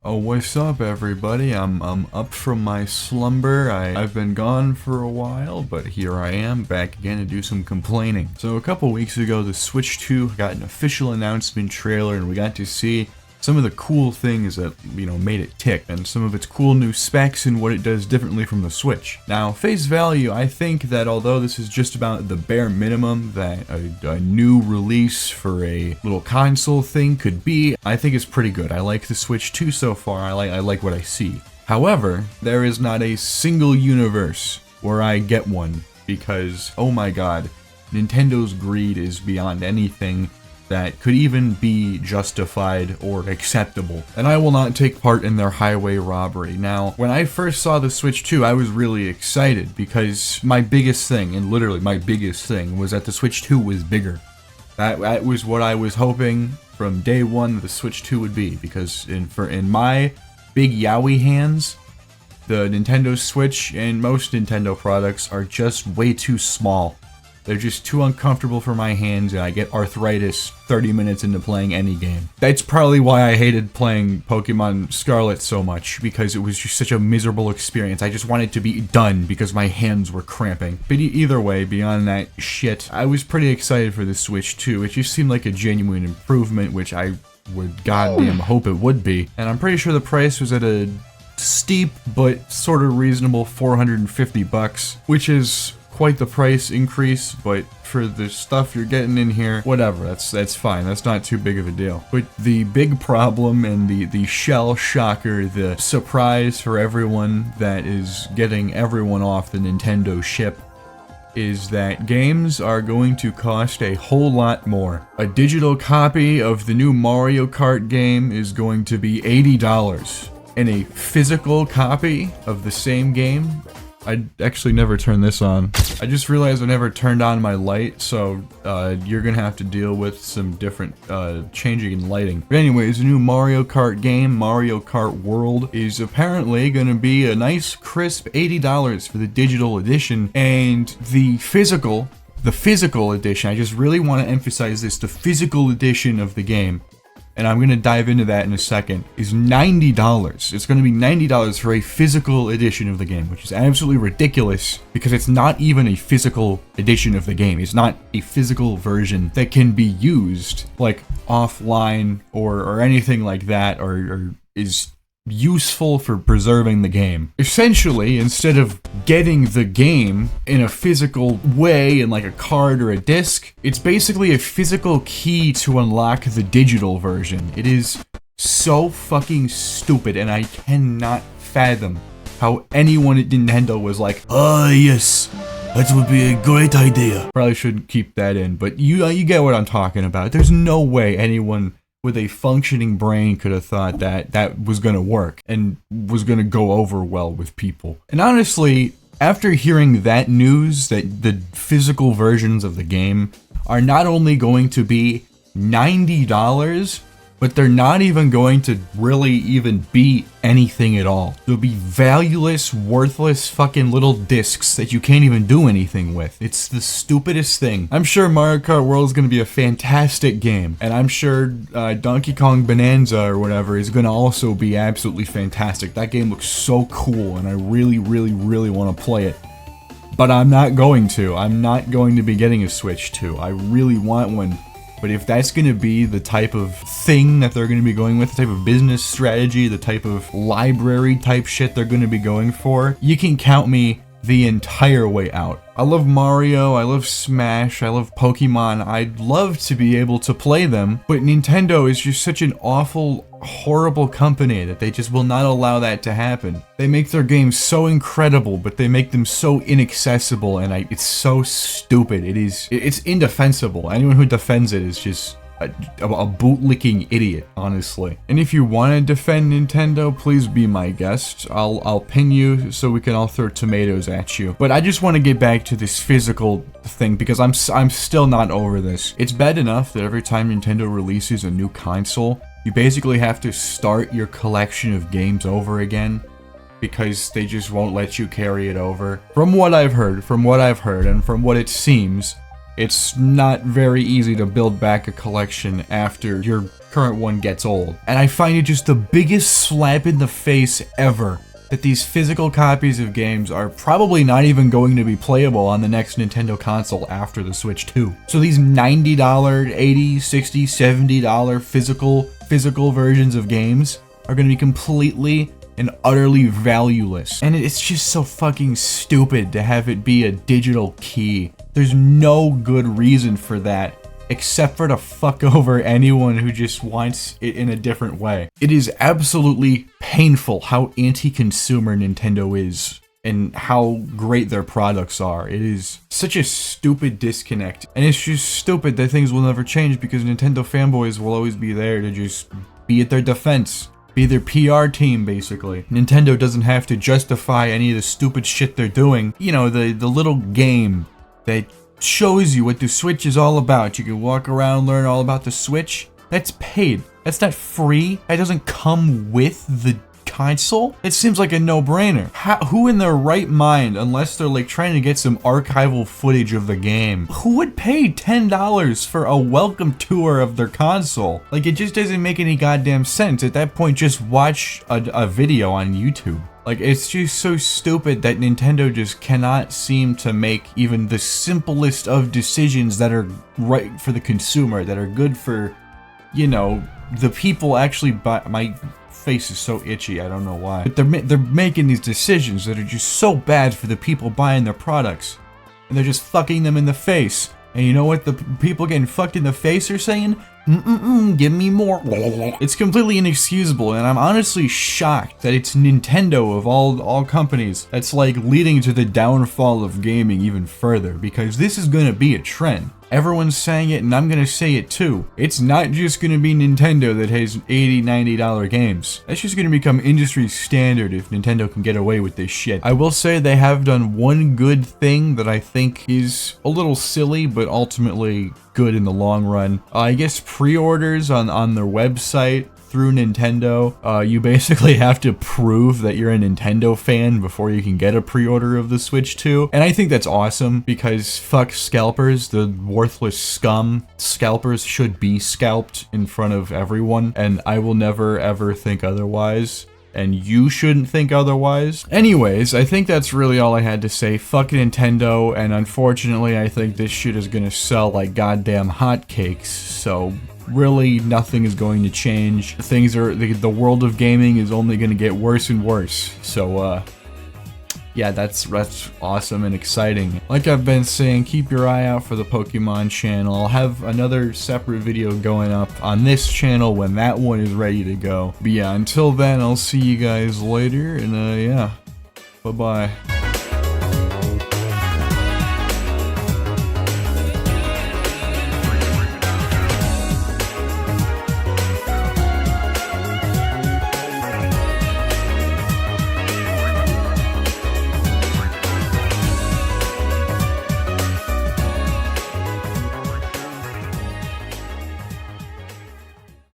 Oh, what's up, everybody? I'm up from my slumber. I've been gone for a while, but here I am, back again to do some complaining. So a couple weeks ago, the Switch 2 got an official announcement trailer, and we got to see some of the cool things that, made it tick, and some of its cool new specs and what it does differently from the Switch. Now, face value, I think that although this is just about the bare minimum that a new release for a little console thing could be, I think it's pretty good. I like the Switch 2 so far, I like what I see. However, there is not a single universe where I get one, because, oh my god, Nintendo's greed is beyond anything that could even be justified or acceptable, and I will not take part in their highway robbery. Now, when I first saw the Switch 2, I was really excited because my biggest thing, and literally my biggest thing, was that the Switch 2 was bigger. That was what I was hoping from day one the Switch 2 would be, because in my big yaoi hands, the Nintendo Switch and most Nintendo products are just way too small. They're just too uncomfortable for my hands, and I get arthritis 30 minutes into playing any game. That's probably why I hated playing Pokemon Scarlet so much, because it was just such a miserable experience. I just wanted to be done because my hands were cramping. But either way, beyond that shit, I was pretty excited for the Switch 2. It just seemed like a genuine improvement, which I would goddamn hope it would be. And I'm pretty sure the price was at a steep but sort of reasonable $450, which is quite the price increase, but for the stuff you're getting in here, whatever, that's fine. That's not too big of a deal. But the big problem and the shell shocker, the surprise for everyone that is getting everyone off the Nintendo ship, is that games are going to cost a whole lot more. A digital copy of the new Mario Kart game is going to be $80, and a physical copy of the same game, I actually never turned this on. I just realized I never turned on my light, so you're gonna have to deal with some different changing in lighting. But anyways, the new Mario Kart game, Mario Kart World, is apparently gonna be a nice crisp $80 for the digital edition, and the physical edition, I just really want to emphasize this, the physical edition of the game, and I'm going to dive into that in a second, is $90. It's going to be $90 for a physical edition of the game, which is absolutely ridiculous because it's not even a physical edition of the game. It's not a physical version that can be used like offline or anything like that, or is useful for preserving the game. Essentially, instead of getting the game in a physical way in like a card or a disc, it's basically a physical key to unlock the digital version. It is so fucking stupid, and I cannot fathom how anyone at Nintendo was like, "Oh yes, that would be a great idea." Probably shouldn't keep that in, but you get what I'm talking about. There's no way anyone with a functioning brain could have thought that that was gonna work and was gonna go over well with people. And honestly, after hearing that news, that the physical versions of the game are not only going to be $90, but they're not even going to really even be anything at all. They'll be valueless, worthless fucking little discs that you can't even do anything with. It's the stupidest thing. I'm sure Mario Kart World is going to be a fantastic game, and I'm sure Donkey Kong Bonanza or whatever is going to also be absolutely fantastic. That game looks so cool, and I really, really, really want to play it. But I'm not going to. I'm not going to be getting a Switch 2. I really want one. But if that's going to be the type of thing that they're going to be going with, the type of business strategy, the type of library type shit they're going to be going for, you can count me the entire way out. I love Mario, I love Smash, I love Pokemon, I'd love to be able to play them, but Nintendo is just such an awful, horrible company that they just will not allow that to happen. They make their games so incredible, but they make them so inaccessible, and it's so stupid. It's indefensible. Anyone who defends it is just a bootlicking idiot, honestly. And if you want to defend Nintendo, please be my guest. I'll pin you so we can all throw tomatoes at you. But I just want to get back to this physical thing because I'm still not over this. It's bad enough that every time Nintendo releases a new console, you basically have to start your collection of games over again because they just won't let you carry it over. From what I've heard, and from what it seems, It's not very easy to build back a collection after your current one gets old. And I find it just the biggest slap in the face ever that these physical copies of games are probably not even going to be playable on the next Nintendo console after the Switch 2. So these $90, $80, $60, $70 physical versions of games are going to be completely and utterly valueless. And it's just so fucking stupid to have it be a digital key. There's no good reason for that, except for to fuck over anyone who just wants it in a different way. It is absolutely painful how anti-consumer Nintendo is and how great their products are. It is such a stupid disconnect. And it's just stupid that things will never change because Nintendo fanboys will always be there to just be at their defense. Be their PR team, basically. Nintendo doesn't have to justify any of the stupid shit they're doing. You know, the little game that shows you what the Switch is all about. You can walk around, learn all about the Switch. That's paid. That's not free. That doesn't come with the console. It seems like a no-brainer. Who in their right mind, unless they're like trying to get some archival footage of the game, who would pay $10 for a welcome tour of their console? Like, it just doesn't make any goddamn sense. At that point, just watch a video on YouTube. Like, it's just so stupid that Nintendo just cannot seem to make even the simplest of decisions that are right for the consumer, that are good for, you know, the people actually buy. My face is so itchy, I don't know why. But they're making these decisions that are just so bad for the people buying their products. And they're just fucking them in the face. And you know what the people getting fucked in the face are saying? Give me more. It's completely inexcusable, and I'm honestly shocked that it's Nintendo of all companies that's like leading to the downfall of gaming even further, because this is gonna be a trend. Everyone's saying it, and I'm gonna say it too. It's not just gonna be Nintendo that has $80, $90 games. That's just gonna become industry standard if Nintendo can get away with this shit. I will say they have done one good thing that I think is a little silly, but ultimately good in the long run. I guess pre-orders on their website through Nintendo, you basically have to prove that you're a Nintendo fan before you can get a pre-order of the Switch 2. And I think that's awesome because fuck scalpers, the worthless scum. Scalpers should be scalped in front of everyone, and I will never ever think otherwise. And you shouldn't think otherwise. Anyways, I think that's really all I had to say. Fuck Nintendo, and unfortunately I think this shit is gonna sell like goddamn hotcakes, so really nothing is going to change. Things are, the world of gaming is only gonna get worse and worse, so yeah, that's awesome and exciting. Like I've been saying, keep your eye out for the Pokemon channel. I'll have another separate video going up on this channel when that one is ready to go. But yeah, until then, I'll see you guys later, and yeah, bye-bye.